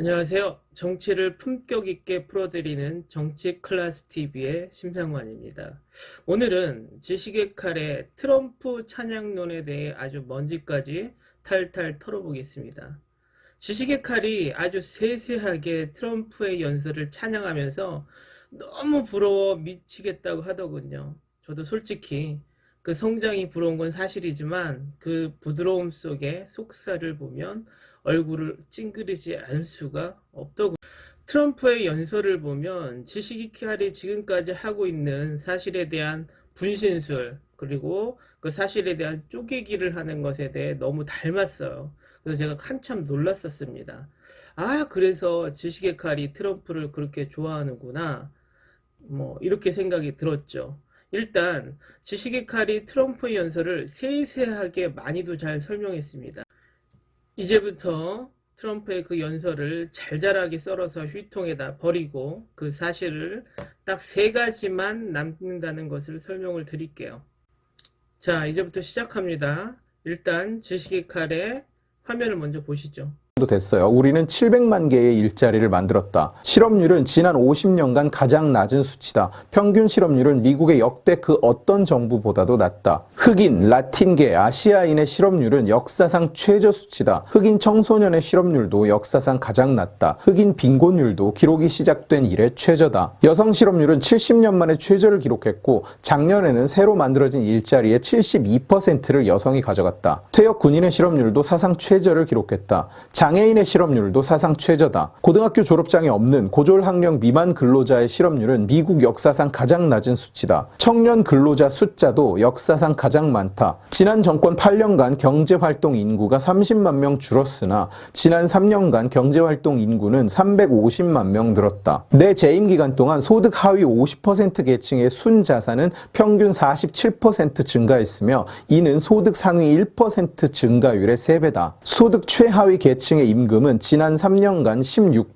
안녕하세요. 정치를 품격 있게 풀어드리는 정치 클래스 TV의 심상관입니다. 오늘은 지식의 칼의 트럼프 찬양론에 대해 아주 먼지까지 탈탈 털어보겠습니다. 지식의 칼이 아주 세세하게 트럼프의 연설을 찬양하면서 너무 부러워 미치겠다고 하더군요. 저도 솔직히 그 성장이 부러운 건 사실이지만 그 부드러움 속에 속살을 보면 얼굴을 찡그리지 않을 수가 없더군요. 트럼프의 연설을 보면 지식의 칼이 지금까지 하고 있는 사실에 대한 분신술, 그리고 그 사실에 대한 쪼개기를 하는 것에 대해 너무 닮았어요. 그래서 제가 한참 놀랐었습니다. 아, 그래서 지식의 칼이 트럼프를 그렇게 좋아하는구나. 이렇게 생각이 들었죠. 일단 지식의 칼이 트럼프의 연설을 세세하게 많이도 잘 설명했습니다. 이제부터 트럼프의 그 연설을 잘잘하게 썰어서 휴지통에다 버리고 그 사실을 딱 세 가지만 남는다는 것을 설명을 드릴게요. 자, 이제부터 시작합니다. 일단 지식의 칼의 화면을 먼저 보시죠. 됐어요. 우리는 700만 개의 일자리를 만들었다. 실업률은 지난 50년간 가장 낮은 수치다. 평균 실업률은 미국의 역대 그 어떤 정부보다도 낮다. 흑인, 라틴계, 아시아인의 실업률은 역사상 최저 수치다. 흑인 청소년의 실업률도 역사상 가장 낮다. 흑인 빈곤율도 기록이 시작된 이래 최저다. 여성 실업률은 70년 만에 최저를 기록했고 작년에는 새로 만들어진 일자리의 72%를 여성이 가져갔다. 퇴역 군인의 실업률도 사상 최저를 기록했다. 장애인의 실업률도 사상 최저다. 고등학교 졸업장이 없는 고졸학력 미만 근로자의 실업률은 미국 역사상 가장 낮은 수치다. 청년 근로자 숫자도 역사상 가장 많다. 지난 정권 8년간 경제활동 인구가 30만 명 줄었으나 지난 3년간 경제활동 인구는 350만 명 늘었다. 내 재임 기간 동안 소득 하위 50% 계층의 순자산은 평균 47% 증가했으며 이는 소득 상위 1% 증가율의 3배다. 소득 최하위 계층의 임금은 지난 3년간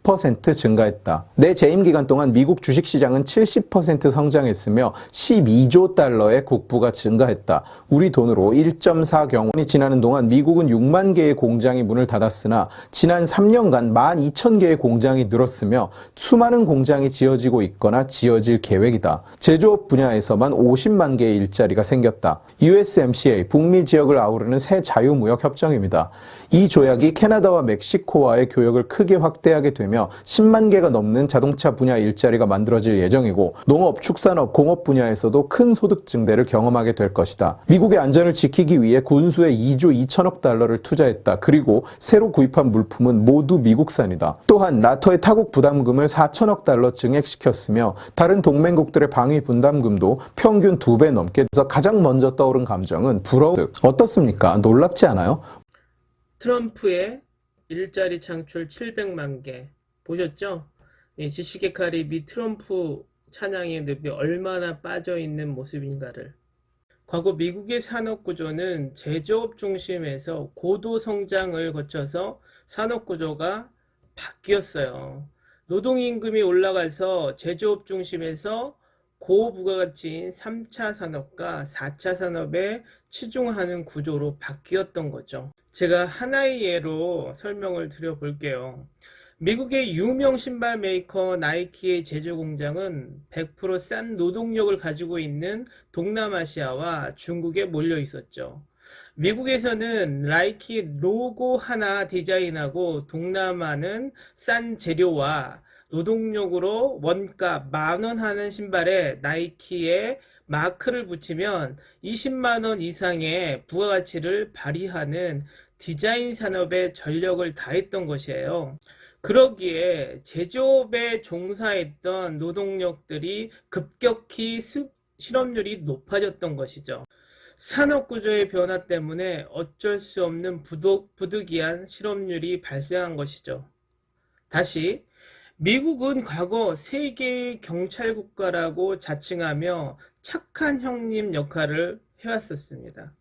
16% 증가했다. 내 재임 기간 동안 미국 주식시장은 70% 성장했으며 12조 달러의 국부가 증가했다. 우리 돈으로 1.4경원이 지나는 동안 미국은 6만 개의 공장이 문을 닫았으나 지난 3년간 12,000개의 공장이 늘었으며 수많은 공장이 지어지고 있거나 지어질 계획이다. 제조업 분야에서만 50만 개의 일자리가 생겼다. USMCA, 북미 지역을 아우르는 새 자유무역 협정입니다. 이 조약이 캐나다와 멕시코와의 교역을 크게 확대하게 되며 10만 개가 넘는 자동차 분야 일자리가 만들어질 예정이고 농업, 축산업, 공업 분야에서도 큰 소득 증대를 경험하게 될 것이다. 미국의 안전을 지키기 위해 군수에 2조 2천억 달러를 투자했다. 그리고 새로 구입한 물품은 모두 미국산이다. 또한 나토의 타국 부담금을 4천억 달러 증액시켰으며 다른 동맹국들의 방위 분담금도 평균 2배 넘게 돼서 가장 먼저 떠오른 감정은 부러움. 어떻습니까? 놀랍지 않아요? 트럼프의 일자리 창출 700만 개 보셨죠? 지식의 칼이 미 트럼프 찬양의 늪이 얼마나 빠져있는 모습인가를. 과거 미국의 산업구조는 제조업 중심에서 고도 성장을 거쳐서 산업구조가 바뀌었어요. 노동임금이 올라가서 제조업 중심에서 고부가가치인 3차 산업과 4차 산업에 치중하는 구조로 바뀌었던 거죠. 제가 하나의 예로 설명을 드려볼게요. 미국의 유명 신발 메이커 나이키의 제조 공장은 100% 싼 노동력을 가지고 있는 동남아시아와 중국에 몰려 있었죠. 미국에서는 나이키 로고 하나 디자인하고 동남아는 싼 재료와 노동력으로 원가 10,000원 하는 신발에 나이키의 마크를 붙이면 20만원 이상의 부가가치를 발휘하는 디자인 산업에 전력을 다했던 것이에요. 그러기에 제조업에 종사했던 노동력들이 급격히 실업률이 높아졌던 것이죠. 산업구조의 변화 때문에 어쩔 수 없는 부득이한 실업률이 발생한 것이죠. 다시 미국은 과거 세계의 경찰국가라고 자칭하며 착한 형님 역할을 해왔었습니다.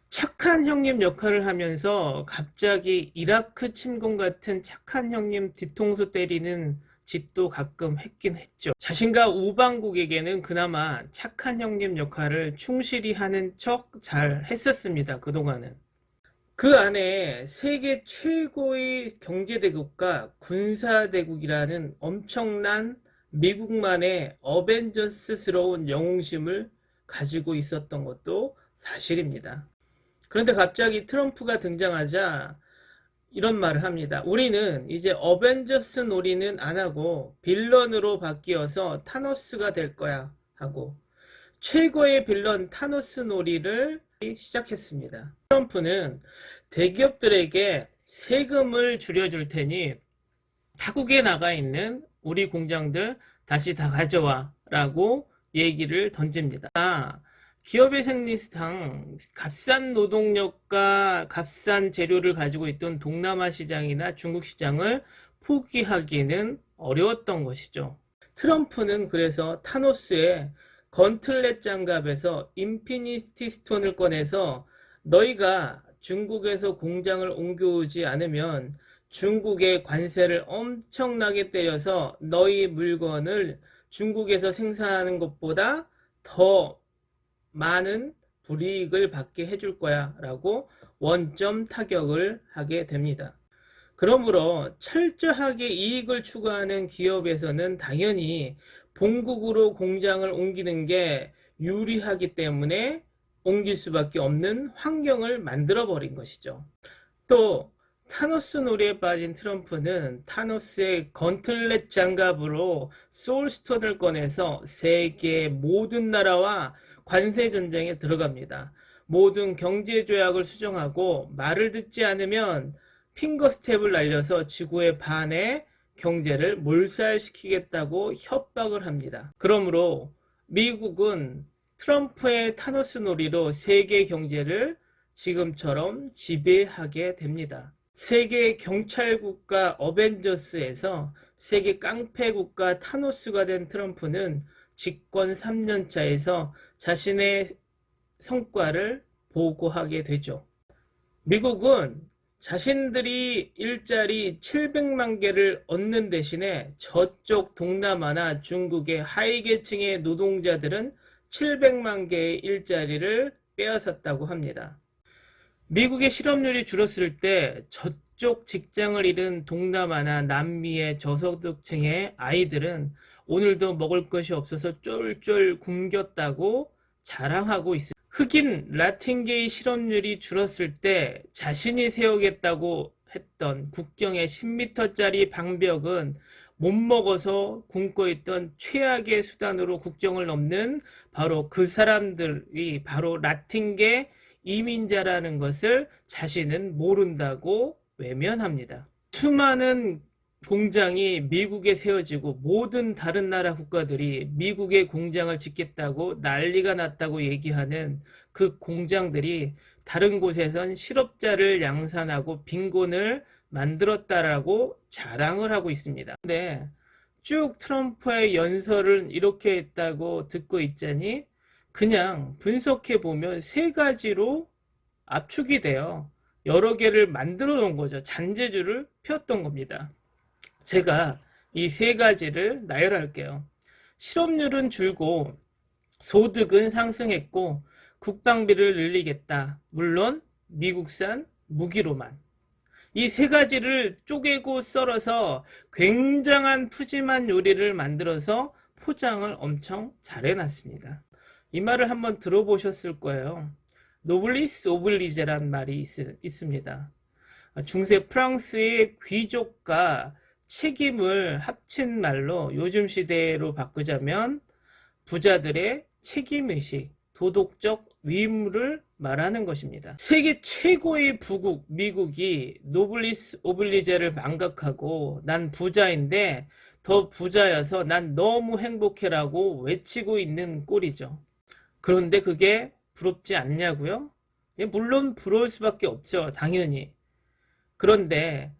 착한 형님 역할을 하면서 갑자기 이라크 침공 같은 착한 형님 뒤통수 때리는 짓도 가끔 했긴 했죠. 자신과 우방국에게는 그나마 착한 형님 역할을 충실히 하는 척 잘 했었습니다. 그동안은. 그 안에 세계 최고의 경제대국과 군사대국이라는 엄청난 미국만의 어벤져스스러운 영웅심을 가지고 있었던 것도 사실입니다. 그런데 갑자기 트럼프가 등장하자 이런 말을 합니다. 우리는 이제 어벤져스 놀이는 안 하고 빌런으로 바뀌어서 타노스가 될 거야 하고 최고의 빌런 타노스 놀이를 시작했습니다. 트럼프는 대기업들에게 세금을 줄여줄 테니 타국에 나가 있는 우리 공장들 다시 다 가져와 라고 얘기를 던집니다. 기업의 생리상 값싼 노동력과 값싼 재료를 가지고 있던 동남아 시장이나 중국 시장을 포기하기는 어려웠던 것이죠. 트럼프는 그래서 타노스의 건틀렛 장갑에서 인피니티 스톤을 꺼내서 너희가 중국에서 공장을 옮겨오지 않으면 중국의 관세를 엄청나게 때려서 너희 물건을 중국에서 생산하는 것보다 더 많은 불이익을 받게 해줄 거야 라고 원점 타격을 하게 됩니다. 그러므로 철저하게 이익을 추구하는 기업에서는 당연히 본국으로 공장을 옮기는 게 유리하기 때문에 옮길 수밖에 없는 환경을 만들어 버린 것이죠. 또 타노스 놀이에 빠진 트럼프는 타노스의 건틀렛 장갑으로 소울스톤을 꺼내서 세계 모든 나라와 관세 전쟁에 들어갑니다. 모든 경제 조약을 수정하고 말을 듣지 않으면 핑거 스텝을 날려서 지구의 반의 경제를 몰살시키겠다고 협박을 합니다. 그러므로 미국은 트럼프의 타노스 놀이로 세계 경제를 지금처럼 지배하게 됩니다. 세계 경찰국가 어벤져스에서 세계 깡패국가 타노스가 된 트럼프는 집권 3년차에서 자신의 성과를 보고하게 되죠. 미국은 자신들이 일자리 700만 개를 얻는 대신에 저쪽 동남아나 중국의 하위계층의 노동자들은 700만 개의 일자리를 빼앗았다고 합니다. 미국의 실업률이 줄었을 때 저쪽 직장을 잃은 동남아나 남미의 저소득층의 아이들은 오늘도 먹을 것이 없어서 쫄쫄 굶겼다고 자랑하고 있습니다. 흑인 라틴계의 실업률이 줄었을 때 자신이 세우겠다고 했던 국경의 10m짜리 방벽은 못 먹어서 굶고 있던 최악의 수단으로 국경을 넘는 바로 그 사람들이 바로 라틴계 이민자라는 것을 자신은 모른다고 외면합니다. 수많은 공장이 미국에 세워지고 모든 다른 나라 국가들이 미국의 공장을 짓겠다고 난리가 났다고 얘기하는 그 공장들이 다른 곳에선 실업자를 양산하고 빈곤을 만들었다라고 자랑을 하고 있습니다. 근데 쭉 트럼프의 연설을 이렇게 했다고 듣고 있자니 그냥 분석해 보면 세 가지로 압축이 돼요. 여러 개를 만들어 놓은 거죠. 잔재주를 폈던 겁니다. 제가 이 세 가지를 나열할게요. 실업률은 줄고 소득은 상승했고 국방비를 늘리겠다. 물론 미국산 무기로만. 이 세 가지를 쪼개고 썰어서 굉장한 푸짐한 요리를 만들어서 포장을 엄청 잘 해놨습니다. 이 말을 한번 들어보셨을 거예요. 노블리스 오블리제란 말이 있습니다. 중세 프랑스의 귀족과 책임을 합친 말로 요즘 시대로 바꾸자면 부자들의 책임의식, 도덕적 의무를 말하는 것입니다. 세계 최고의 부국 미국이 노블리스 오블리제를 망각하고 난 부자인데 더 부자여서 난 너무 행복해라고 외치고 있는 꼴이죠. 그런데 그게 부럽지 않냐고요? 물론 부러울 수밖에 없죠. 당연히. 그런데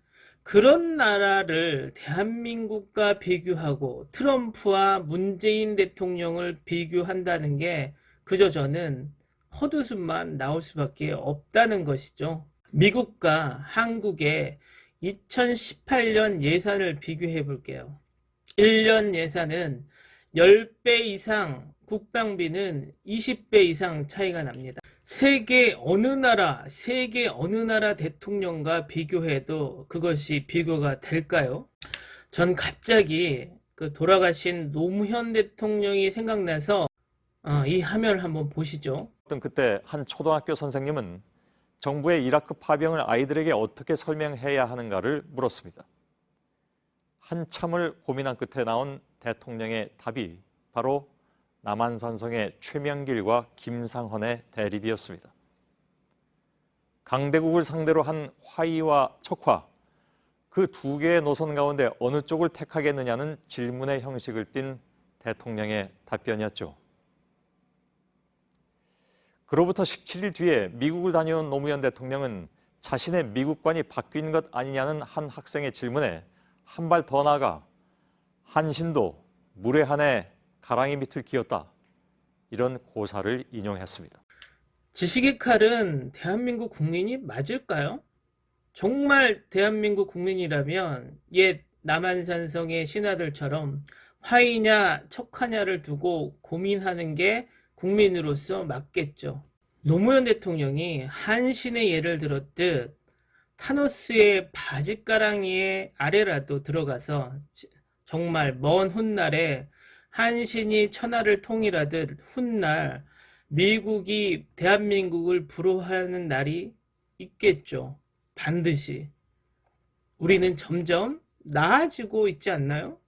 그런 나라를 대한민국과 비교하고 트럼프와 문재인 대통령을 비교한다는 게 그저 저는 헛웃음만 나올 수밖에 없다는 것이죠. 미국과 한국의 2018년 예산을 비교해 볼게요. 1년 예산은 10배 이상, 국방비는 20배 이상 차이가 납니다. 세계 어느 나라 대통령과 비교해도 그것이 비교가 될까요? 전 갑자기 그 돌아가신 노무현 대통령이 생각나서 이 화면을 한번 보시죠. 그때 한 초등학교 선생님은 정부의 이라크 파병을 아이들에게 어떻게 설명해야 하는가를 물었습니다. 한참을 고민한 끝에 나온 대통령의 답이 바로 남한산성의 최명길과 김상헌의 대립이었습니다. 강대국을 상대로 한 화의와 척화, 그 두 개의 노선 가운데 어느 쪽을 택하겠느냐는 질문의 형식을 띤 대통령의 답변이었죠. 그로부터 17일 뒤에 미국을 다녀온 노무현 대통령은 자신의 미국관이 바뀐 것 아니냐는 한 학생의 질문에 한 발 더 나아가 한신도 물의 한해 가랑이 밑을 기었다, 이런 고사를 인용했습니다. 지식의 칼은 대한민국 국민이 맞을까요? 정말 대한민국 국민이라면 옛 남한산성의 신하들처럼 화이냐 척하냐를 두고 고민하는 게 국민으로서 맞겠죠. 노무현 대통령이 한신의 예를 들었듯 타노스의 바짓가랑이의 아래라도 들어가서 정말 먼 훗날에 한신이 천하를 통일하듯 훗날 미국이 대한민국을 부러워하는 날이 있겠죠. 반드시. 우리는 점점 나아지고 있지 않나요?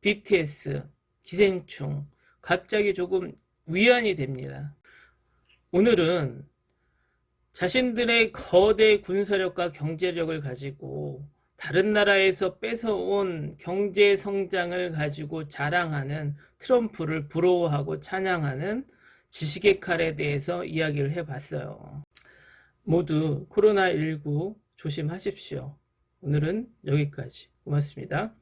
BTS, 기생충, 갑자기 조금 위안이 됩니다. 오늘은 자신들의 거대 군사력과 경제력을 가지고 다른 나라에서 뺏어온 경제 성장을 가지고 자랑하는 트럼프를 부러워하고 찬양하는 지식의 칼에 대해서 이야기를 해봤어요. 모두 코로나19 조심하십시오. 오늘은 여기까지. 고맙습니다.